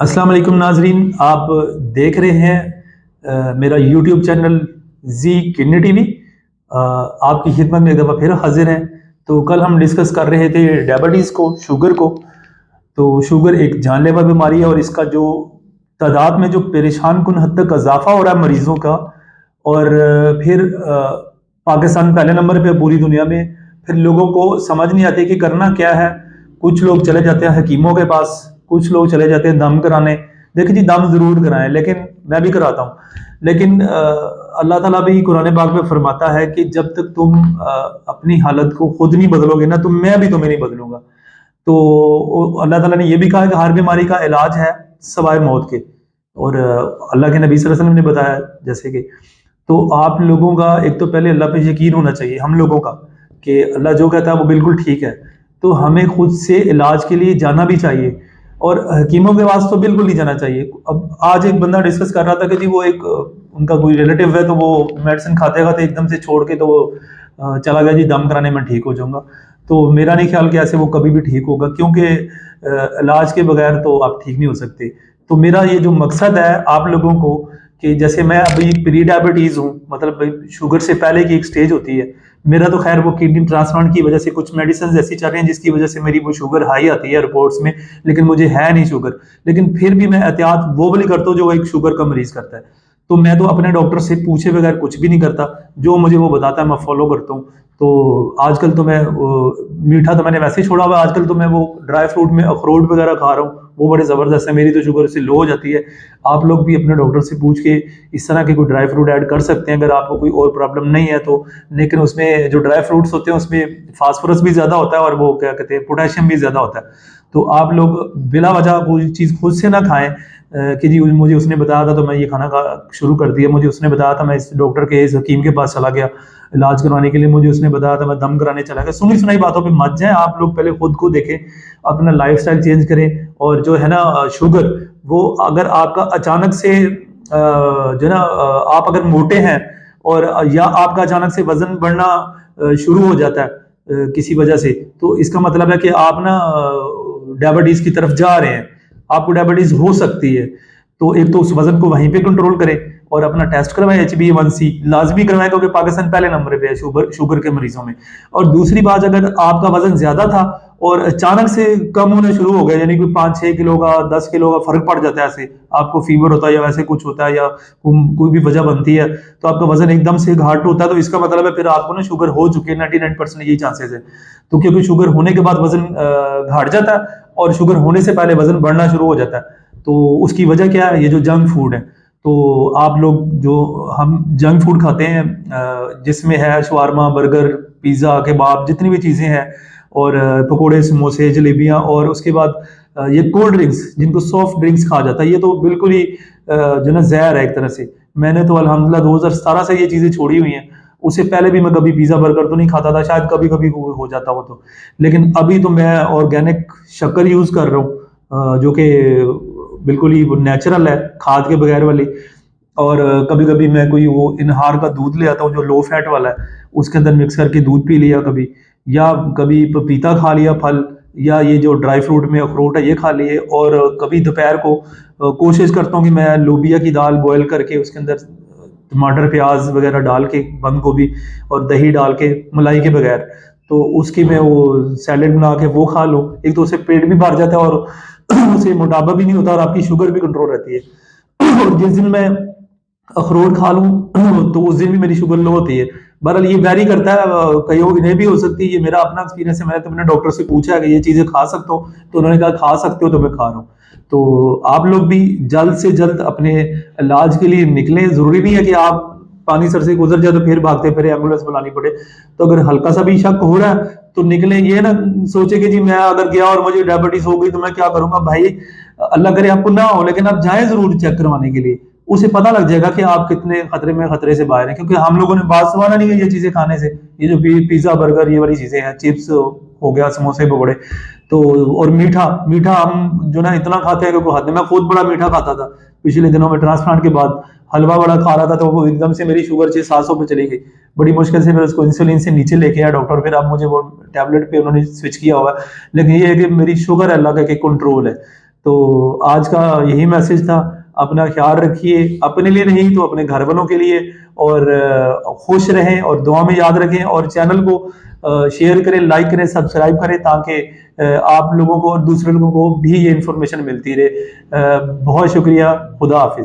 अस्सलाम वालेकुम नाजरीन, आप देख रहे हैं मेरा यूट्यूब चैनल जी किडनी टीवी। आपकी खिदमत में एक दफ़ा फिर हाजिर है। तो कल हम डिस्कस कर रहे थे डायबिटीज़ को, शुगर को। तो शुगर एक जानलेवा बीमारी है और इसका जो तादाद में जो परेशान कुन हद तक इजाफा हो रहा है मरीजों का। और फिर पाकिस्तान पहले नंबर पे है पूरी दुनिया में। फिर लोगों को समझ नहीं आती कि करना क्या है। कुछ लोग चले जाते हैं हकीमों के पास, कुछ लोग चले जाते हैं दम कराने। देखिए जी, दम जरूर कराएं, लेकिन मैं भी कराता हूँ। लेकिन अल्लाह ताला भी कुरान पाक में फरमाता है कि जब तक तुम अपनी हालत को खुद नहीं बदलोगे ना, तो मैं भी तुम्हें नहीं बदलूंगा। तो अल्लाह ताला ने यह भी कहा कि हर बीमारी का इलाज है सवाए मौत के। और अल्लाह के नबी सल्लल्लाहु अलैहि वसल्लम ने बताया जैसे कि, तो आप लोगों का एक तो पहले अल्लाह पे यकीन होना चाहिए, हम लोगों का, कि अल्लाह जो कहता है वो बिल्कुल ठीक है। तो हमें खुद से इलाज के लिए जाना भी चाहिए और हकीमों के पास तो बिल्कुल नहीं जाना चाहिए। अब आज एक बंदा डिस्कस कर रहा था कि जी वो एक उनका कोई रिलेटिव है, तो वो मेडिसिन खाते खाते एकदम से छोड़ के तो वो चला गया जी दम कराने में ठीक हो जाऊंगा। तो मेरा नहीं ख्याल कि ऐसे वो कभी भी ठीक होगा, क्योंकि इलाज के बगैर तो आप ठीक नहीं हो सकते। तो मेरा ये जो मकसद है आप लोगों को, कि जैसे मैं अभी प्री डायबिटीज हूँ, मतलब शुगर से पहले की एक स्टेज होती है। मेरा तो खैर वो किडनी ट्रांसप्लांट की वजह से कुछ मेडिसिन ऐसी चल रही हैं जिसकी वजह से मेरी वो शुगर हाई आती है रिपोर्ट्स में, लेकिन मुझे है नहीं शुगर। लेकिन फिर भी मैं एहतियात वो वाली करता हूँ जो एक शुगर का मरीज करता है। तो मैं तो अपने डॉक्टर से पूछे बगैर कुछ भी नहीं करता, जो मुझे वो बताता है मैं फॉलो करता हूँ। तो आजकल तो मैं मीठा तो मैंने वैसे ही छोड़ा हुआ है। आजकल तो मैं वो ड्राई फ्रूट में अखरोट वगैरह खा रहा हूँ, वो बड़े ज़बरदस्त है। मेरी तो शुगर उससे लो हो जाती है। आप लोग भी अपने डॉक्टर से पूछ के इस तरह के कोई ड्राई फ्रूट ऐड कर सकते हैं अगर आपको कोई और प्रॉब्लम नहीं है तो। लेकिन उसमें जो ड्राई फ्रूट्स होते हैं उसमें फास्फोरस भी ज़्यादा होता है और वो क्या कहते हैं पोटेशियम भी ज़्यादा होता है। तो आप लोग बिला वजह कोई चीज़ खुद से ना खाएं कि जी मुझे उसने बताया था तो मैं ये खाना खा शुरू कर दिया, मुझे उसने बताया था मैं इस डॉक्टर के इस हकीम के पास चला गया इलाज करवाने के लिए, मुझे उसने बताया था मैं दम कराने चला गया। सुनी सुनाई बातों पे मत जाएं, आप लोग पहले खुद को देखें, अपना लाइफस्टाइल चेंज करें। और जो है ना शुगर, वो अगर आपका अचानक से जो ना आप अगर मोटे हैं और या आपका अचानक से वजन बढ़ना शुरू हो जाता है किसी वजह से, तो इसका मतलब है कि आप ना डायबिटीज की तरफ जा रहे हैं, आपको डायबिटीज हो सकती है। तो एक तो उस वजन को वहीं पे कंट्रोल करें और अपना टेस्ट करवाएं, HbA1c लाजमी करवाएं, क्योंकि पाकिस्तान पहले नंबर पे है शुगर के मरीजों में। और दूसरी बात, अगर आपका वजन ज्यादा था और अचानक से कम होना शुरू हो गया, यानी कोई 5-6 किलो का 10 किलो का फर्क पड़ जाता है, ऐसे आपको फीवर होता है या वैसे कुछ होता है या कोई भी वजह बनती है, तो आपका वजन एकदम से घाट होता है, तो इसका मतलब है फिर आपको ना शुगर हो चुकी है। 99% यही चांसेस है। तो क्योंकि शुगर होने के बाद वजन घट जाता है और शुगर होने से पहले वजन बढ़ना शुरू हो जाता है। तो उसकी वजह क्या है? ये जो जंक फूड है। तो आप लोग जो हम जंक फूड खाते हैं जिसमें है शवारमा, बर्गर, पिज़्ज़ा, कबाब, जितनी भी चीज़ें हैं, और पकोड़े, समोसे, जलेबियाँ, और उसके बाद ये कोल्ड ड्रिंक्स जिनको सॉफ्ट ड्रिंक्स कहा जाता है, ये तो बिल्कुल ही जो ना जहर है एक तरह से। मैंने तो अल्हम्दुलिल्लाह 2017 से ये चीज़ें छोड़ी हुई हैं। उससे पहले भी मैं कभी पिज़्ज़ा बर्गर तो नहीं खाता था, शायद कभी कभी हो जाता हो तो। लेकिन अभी तो मैं ऑर्गेनिक शक्कर यूज़ कर रहा हूँ, जो कि बिल्कुल ही नेचुरल है, खाद के बगैर वाली। और कभी कभी मैं कोई वो इनहार का दूध ले आता हूँ जो लो फैट वाला है, उसके अंदर मिक्स करके दूध पी लिया कभी, या कभी पपीता खा लिया फल, या ये जो ड्राई फ्रूट में अखरोट है ये खा लिए। और कभी दोपहर को कोशिश करता हूँ कि मैं लोबिया की दाल बॉयल करके उसके अंदर टमाटर प्याज वगैरह डाल के, बंद गोभी और दही डाल के, मलाई के बगैर, तो उसकी मैं वो सैलेड बना के वो खा लूँ। एक तो उससे पेट भी भर जाता है और उससे मोटापा भी नहीं होता और आपकी शुगर भी कंट्रोल रहती है। और जिस दिन मैं अखरोट खा लूं तो उस दिन भी मेरी शुगर लो होती है। बहरहाल ये वैरी करता है, कईयों इन्हें भी हो सकती है। ये मेरा अपना एक्सपीरियंस है। मैंने तो अपने डॉक्टर से पूछा है कि ये चीजें खा सकता हूँ, तो उन्होंने कहा खा सकते हो, तो मैं खा रहा हूँ। तो आप लोग भी जल्द से जल्द अपने इलाज के लिए निकलें। जरूरी नहीं है कि आप पानी सर से गुजर जाए तो फिर भागते फिर एम्बुलेंस बुलानी पड़े। तो अगर हल्का सा भी शक हो रहा है तो निकले। ये ना सोचे कि जी मैं अगर गया और मुझे डायबिटीज हो गई तो मैं क्या करूंगा। भाई अल्लाह करे आपको ना हो, लेकिन आप जाएं जरूर चेक करवाने के लिए। उसे पता लग जाएगा कि आप कितने खतरे से बाहर हैं, क्योंकि हम लोगों ने बात सुना नहीं है ये चीजें खाने से। ये जो पिज्जा बर्गर ये वाली चीजें हैं, चिप्स हो गया, समोसे पकौड़े, तो और मीठा मीठा हम जो ना इतना खाते हैं कि हद। मैं खुद बड़ा मीठा खाता था पिछले दिनों में, ट्रांसप्लांट के बाद हलवा बड़ा खा रहा था, तो वो एकदम से मेरी शुगर 600-700 पे चली गई। बड़ी मुश्किल से फिर उसको इंसुलिन से नीचे लेके आया डॉक्टर, फिर अब मुझे वो टैबलेट पे उन्होंने स्विच किया हुआ है। लेकिन ये है कि मेरी शुगर अल्लाह का कंट्रोल है। तो आज का यही मैसेज था। अपना ख्याल रखिए, अपने लिए नहीं तो अपने घर वालों के लिए, और खुश रहें और दुआ में याद रखें, और चैनल को शेयर करें, लाइक करें, सब्सक्राइब करें, ताकि आप लोगों को और दूसरे लोगों को भी ये इंफॉर्मेशन मिलती रहे। बहुत शुक्रिया। खुदा हाफिज।